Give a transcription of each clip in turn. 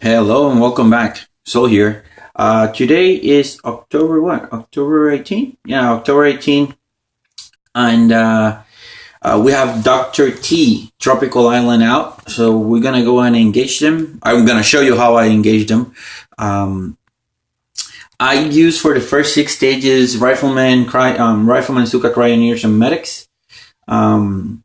Hello and welcome back. Sol here. Today is October what? October 18th? Yeah, October 18th. And we have Dr. T, Tropical Island out. So we're going to go and engage them. I'm going to show you how I engage them. Um, I use for the first six stages Riflemen, Suka Cryoneers, and Medics. Um,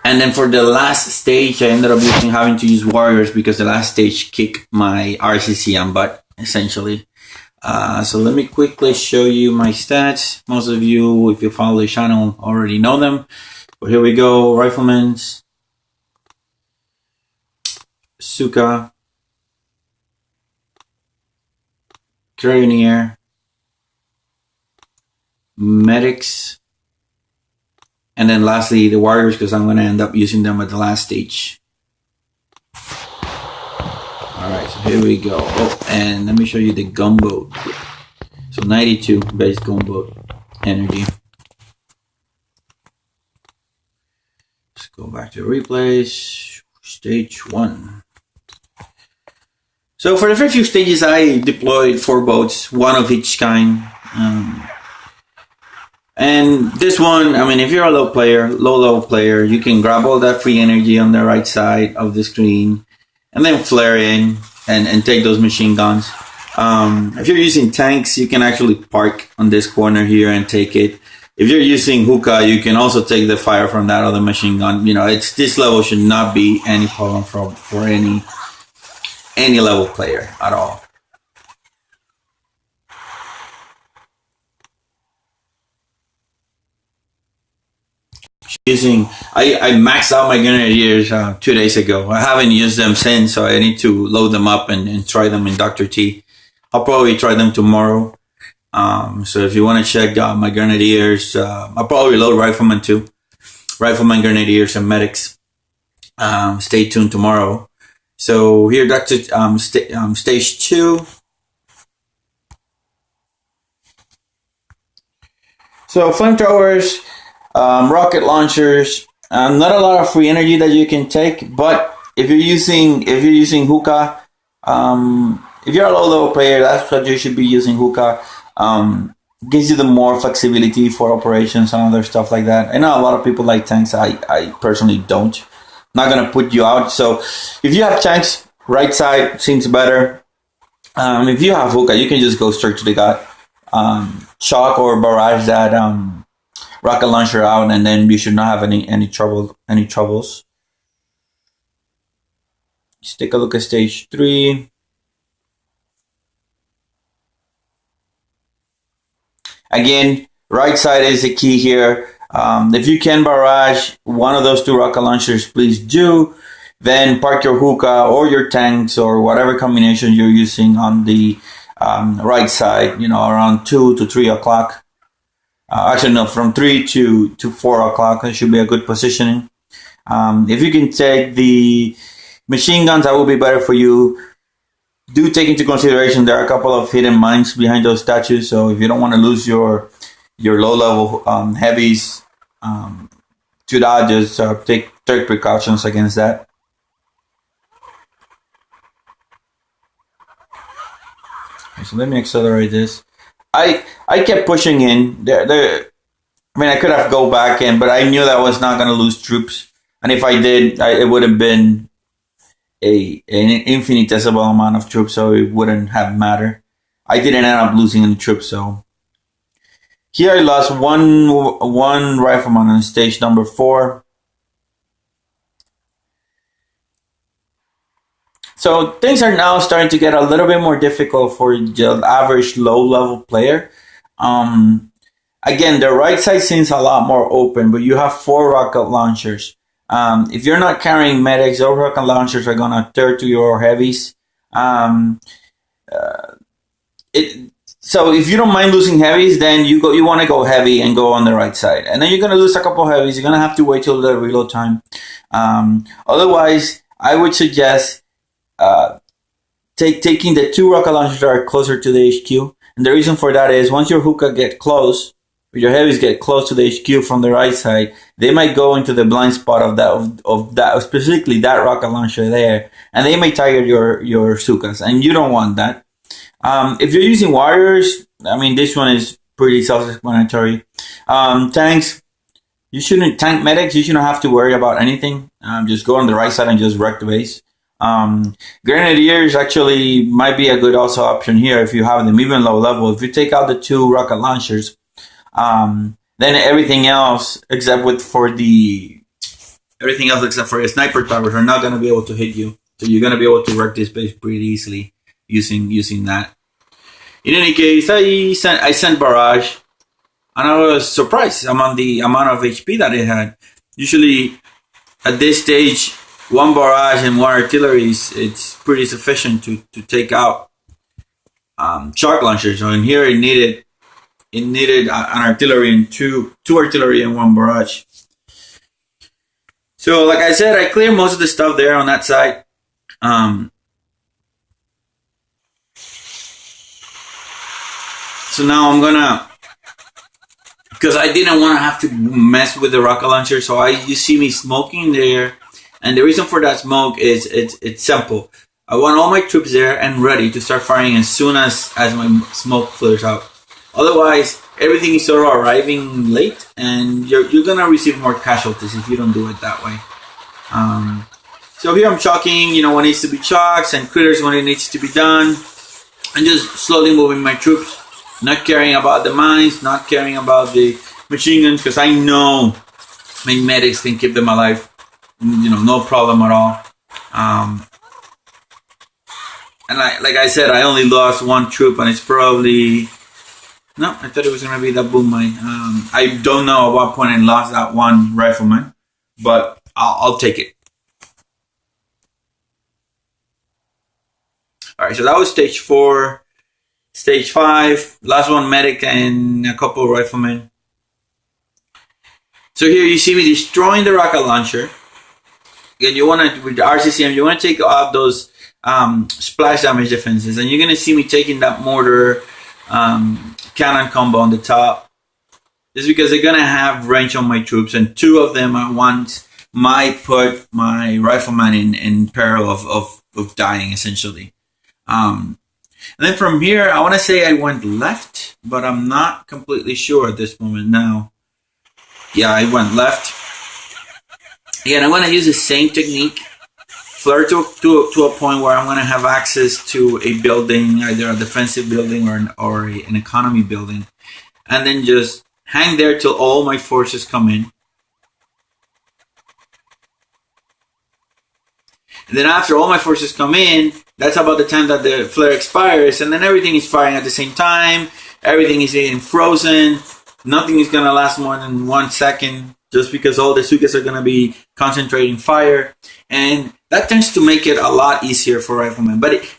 And then for the last stage, I ended up having to use Warriors because the last stage kicked my RCZM butt, essentially. So let me quickly show you my stats. Most of you, if you follow the channel, already know them. But here we go. Riflemen's, Suka, Carabiner, Medics, and then lastly, the Warriors, because I'm going to end up using them at the last stage. Alright, so here we go. Oh, and let me show you the gunboat. So 92 base gunboat energy. Let's go back to replays. Stage 1. So for the first few stages, I deployed 4 boats, one of each kind. And this one, I mean, if you're a low level player, you can grab all that free energy on the right side of the screen and then flare in and take those machine guns. If you're using tanks, you can actually park on this corner here and take it. If you're using hookah, you can also take the fire from that other machine gun. You know, this level should not be any problem for any level player at all. I maxed out my grenadiers 2 days ago. I haven't used them since, so I need to load them up and try them in Dr. T. I'll probably try them tomorrow. So if you want to check out my grenadiers, I'll probably load Rifleman too. Rifleman, Grenadiers, and Medics. Stay tuned tomorrow. So here, stage 2. So flamethrowers, rocket launchers, not a lot of free energy that you can take. But if you're using hookah, if you're a low level player, that's what you should be using hookah. Gives you the more flexibility for operations and other stuff like that. I know a lot of people like tanks. I personally don't. Not gonna put you out. So if you have tanks, right side seems better. If you have hookah, you can just go straight to the gut. Shock or barrage that rocket launcher out, and then you should not have any troubles. Let's take a look at stage 3. Again, right side is the key here. If you can barrage one of those 2 rocket launchers, please do. Then park your hookah or your tanks or whatever combination you're using on the right side, you know, around 2 to 3 o'clock. Actually, no, from 3 to 4 o'clock. That should be a good positioning. If you can take the machine guns, that will be better for you. Do take into consideration there are a couple of hidden mines behind those statues. So if you don't want to lose your low level heavies to that, just take precautions against that. Okay, so let me accelerate this. I kept pushing in. I mean, I could have go back in, but I knew that I was not going to lose troops. And if I did, it would have been an infinitesimal amount of troops, so it wouldn't have mattered. I didn't end up losing any troops, so here I lost one rifleman on stage number 4. So things are now starting to get a little bit more difficult for the average low-level player. Again, the right side seems a lot more open, but you have 4 rocket launchers. If you're not carrying medics, those rocket launchers are gonna tear to your heavies. So if you don't mind losing heavies, then you want to go heavy and go on the right side, and then you're gonna lose a couple heavies. You're gonna have to wait till the reload time. Otherwise, I would suggest taking the 2 rocket launchers that are closer to the HQ. And the reason for that is once your hookah get close, your heavies get close to the HQ from the right side, they might go into the blind spot of that specifically that rocket launcher there, and they may target your Sukas, and you don't want that. If you're using warriors, I mean, this one is pretty self-explanatory. Tanks, tank medics, you shouldn't have to worry about anything. Just go on the right side and just wreck the base. Grenadiers actually might be a good also option here if you have them even low level. If you take out the 2 rocket launchers, then everything else except for your sniper towers are not going to be able to hit you. So you're going to be able to wreck this base pretty easily using that. In any case, I sent barrage, and I was surprised among the amount of HP that it had. Usually, at this stage, 1 barrage and 1 artillery it's pretty sufficient to take out shock launchers. So in here, it needed an artillery and two artillery and 1 barrage. So, like I said, I cleared most of the stuff there on that side. So now I'm gonna, because I didn't want to have to mess with the rocket launcher, so you see me smoking there, and the reason for that smoke is it's simple. I want all my troops there and ready to start firing as soon as my smoke clears out. Otherwise, everything is sort of arriving late, and you're gonna receive more casualties if you don't do it that way. So here I'm chalking, what needs to be chalked, and critters when it needs to be done, and just slowly moving my troops. Not caring about the mines, not caring about the machine guns, because I know my medics can keep them alive. No problem at all. And like I said, I only lost 1 troop, and it's probably... No, I thought it was going to be that boom mine. I don't know at what point I lost that 1 rifleman, but I'll take it. Alright, so that was stage 4. Stage 5, last one medic and a couple of riflemen. So here you see me destroying the rocket launcher. Again, with the RCZM, you want to take out those splash damage defenses, and you're going to see me taking that mortar cannon combo on the top. Just because they're going to have range on my troops, and 2 of them at once might put my rifleman in peril of dying, essentially. And then from here, I want to say I went left, but I'm not completely sure at this moment now. Yeah, I went left. Again, I'm going to use the same technique. Flare to a point where I'm going to have access to a building, either a defensive building or an economy building. And then just hang there till all my forces come in. And then after all my forces come in, that's about the time that the flare expires, and then everything is firing at the same time. Everything is getting frozen. Nothing is going to last more than 1 second, just because all the Sukas are going to be concentrating fire. And that tends to make it a lot easier for riflemen. But if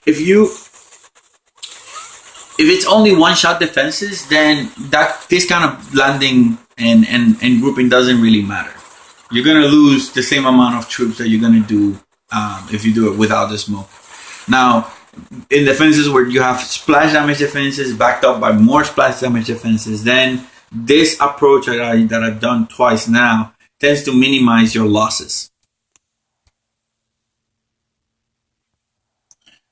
it's only 1-shot defenses, then this kind of landing and grouping doesn't really matter. You're going to lose the same amount of troops that you're going to do if you do it without the smoke. Now, in defenses where you have splash damage defenses backed up by more splash damage defenses, then this approach that I've done twice now tends to minimize your losses.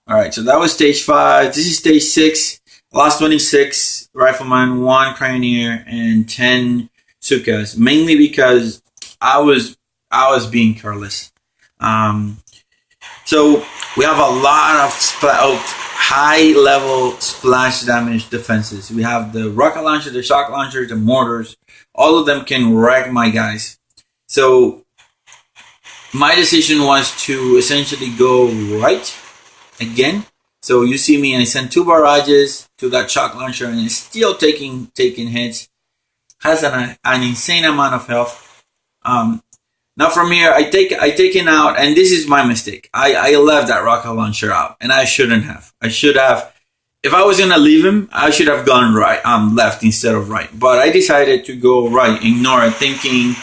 Alright, so that was stage 5. This is stage 6. Lost 26 riflemen, 1 Cryoneer, and 10 Sukas. Mainly because I was being careless. So we have a lot of high-level splash damage defenses. We have the rocket launcher, the shock launchers, the mortars. All of them can wreck my guys. So my decision was to essentially go right again. So you see me, I sent 2 barrages to that shock launcher, and it's still taking hits. Has an insane amount of health. Now from here, I taken out, and this is my mistake. I left that rocket launcher out, and I shouldn't have. I should have, if I was gonna leave him, I should have gone left instead of right. But I decided to go right, ignore it, thinking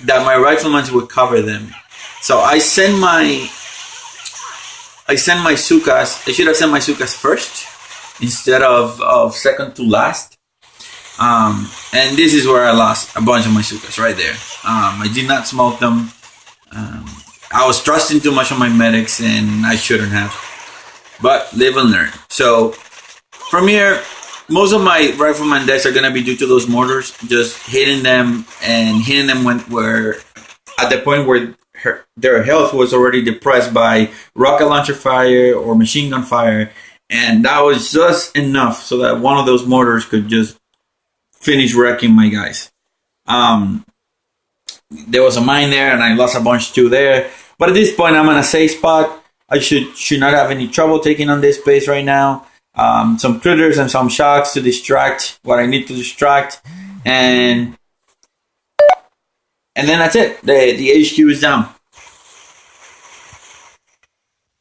that my riflemen would cover them. So I sent my Sukas. I should have sent my Sukas first instead of second to last. And this is where I lost a bunch of my sukas right there. I did not smoke them. I was trusting too much on my medics, and I shouldn't have. But live and learn. So from here, most of my rifleman deaths are gonna be due to those mortars, just hitting them when where at the point where their health was already depressed by rocket launcher fire or machine gun fire, and that was just enough so that one of those mortars could just finish wrecking my guys. There was a mine there, and I lost a bunch too there. But at this point, I'm in a safe spot. I should not have any trouble taking on this base right now. Some critters and some shocks to distract what I need to distract, and then that's it. The HQ is down,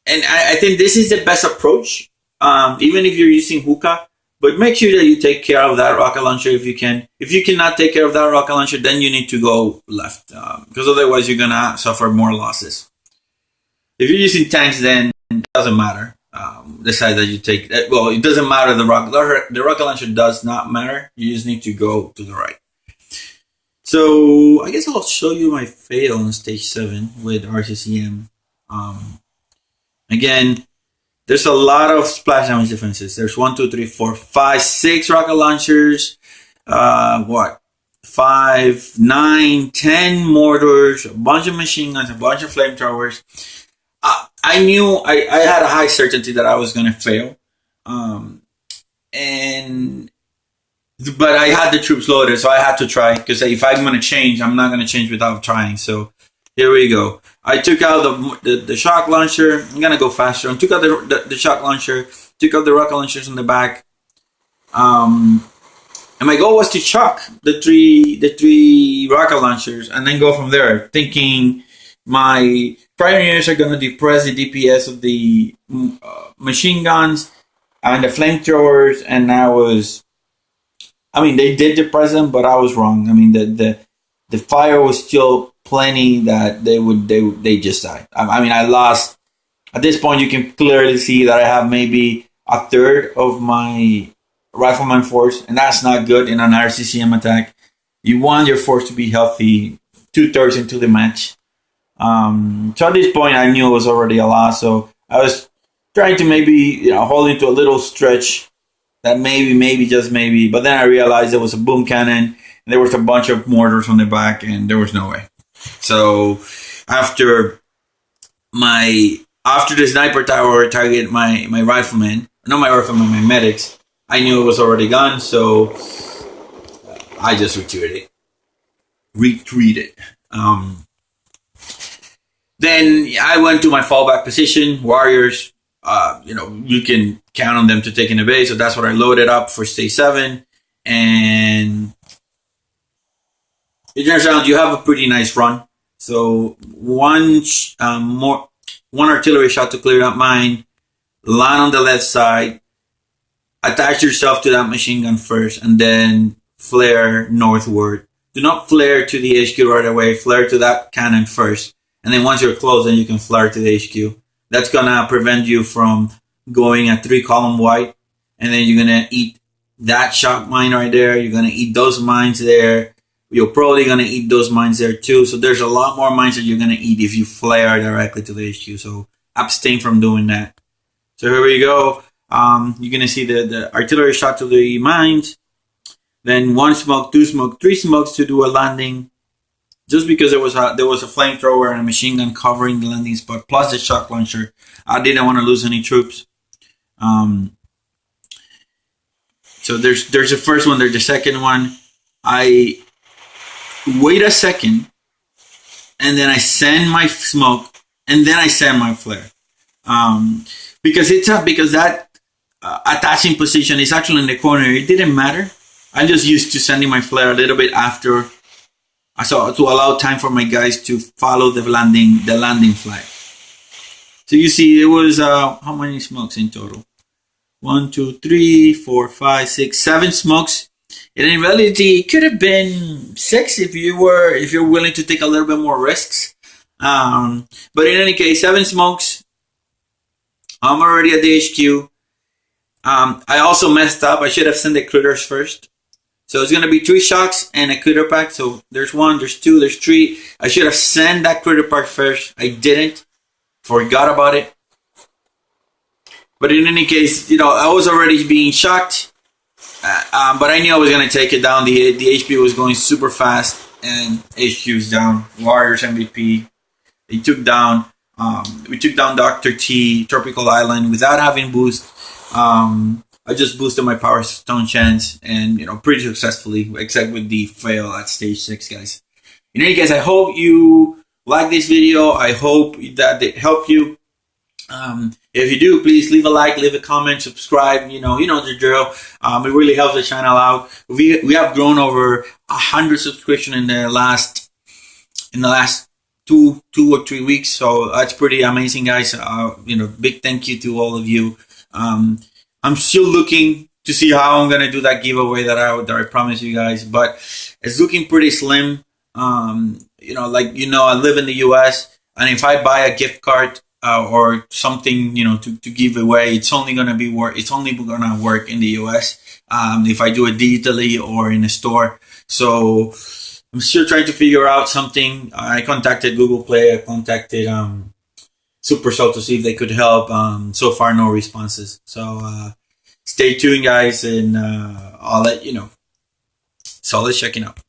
and I think this is the best approach. Even if you're using hookah, but make sure that you take care of that rocket launcher if you can. If you cannot take care of that rocket launcher, then you need to go left, because otherwise you're gonna suffer more losses. If you're using tanks, then it doesn't matter. The side that you take, well, it doesn't matter. The rocket launcher does not matter. You just need to go to the right. So I guess I'll show you my fail on stage 7 with RCZM. Again, there's a lot of splash damage defenses. There's 1, 2, 3, 4, 5, 6 rocket launchers. 5, 9, 10 mortars, a bunch of machine guns, a bunch of flamethrowers. I knew I had a high certainty that I was going to fail. But I had the troops loaded, so I had to try, because if I'm going to change, I'm not going to change without trying. So here we go. I took out the shock launcher. I'm going to go faster. I took out the shock launcher, took out the rocket launchers on the back. And my goal was to shock the three rocket launchers and then go from there, thinking my pioneers are going to depress the DPS of the machine guns and the flamethrowers, and they did depress them, but I was wrong. I mean, the fire was still plenty that they just died. I lost. At this point, you can clearly see that I have maybe a third of my rifleman force, and that's not good in an RCZM attack. You want your force to be healthy 2/3 into the match. So at this point, I knew it was already a loss. So I was trying to maybe hold into a little stretch that maybe just maybe. But then I realized there was a boom cannon and there was a bunch of mortars on the back, and there was no way. So after the sniper tower targeted my riflemen, not my riflemen, my medics, I knew it was already gone. So I just retreated. Then I went to my fallback position. Warriors, you can count on them to take in the base. So that's what I loaded up for stage 7. And it turns out you have a pretty nice run. So one artillery shot to clear that mine, land on the left side, attach yourself to that machine gun first, and then flare northward. Do not flare to the HQ right away. Flare to that cannon first. And then once you're close, then you can flare to the HQ. That's going to prevent you from going a 3-column white. And then you're going to eat that shock mine right there. You're going to eat those mines there. You're probably going to eat those mines there too. So there's a lot more mines that you're going to eat if you flare directly to the HQ. So abstain from doing that. So here we go. You're going to see the artillery shot to the mines. Then 1 smoke, 2 smoke, 3 smokes to do a landing. Just because there was a flamethrower and a machine gun covering the landing spot, plus the shock launcher, I didn't want to lose any troops. So there's the first one, there's the second one. I wait a second, and then I send my smoke, and then I send my flare. Because that attaching position is actually in the corner. It didn't matter. I'm just used to sending my flare a little bit after. So to allow time for my guys to follow the landing flag. So you see, it was how many smokes in total? 1, 2, 3, 4, 5, 6, 7 smokes. And in reality, it could have been 6 if you're willing to take a little bit more risks. But in any case, 7 smokes. I'm already at the HQ. I also messed up. I should have sent the critters first. So it's gonna be 3 shocks and a critter pack. So there's 1, there's 2, there's 3. I should have sent that critter pack first. I didn't. Forgot about it. But in any case, I was already being shocked. But I knew I was gonna take it down. The HP was going super fast, and HQ's down. Warriors MVP. They took down. We took down Dr. T, Tropical Island, without having boost. I just boosted my Power Stone chance, and pretty successfully, except with the fail at stage 6, guys. In any case, I hope you like this video. I hope that it helped you. If you do, please leave a like, leave a comment, subscribe. You know the drill. It really helps the channel out. We have grown over 100 subscriptions in the last two or 3 weeks. So that's pretty amazing, guys. Big thank you to all of you. I'm still looking to see how I'm gonna do that giveaway that I promised you guys, but it's looking pretty slim. I live in the U.S. and if I buy a gift card or something, to give away, it's only gonna work in the U.S. If I do it digitally or in a store. So I'm still trying to figure out something. I contacted Google Play. I contacted Supercell to see if they could help. So far, no responses. So stay tuned, guys, and I'll let you know. So let's check it out.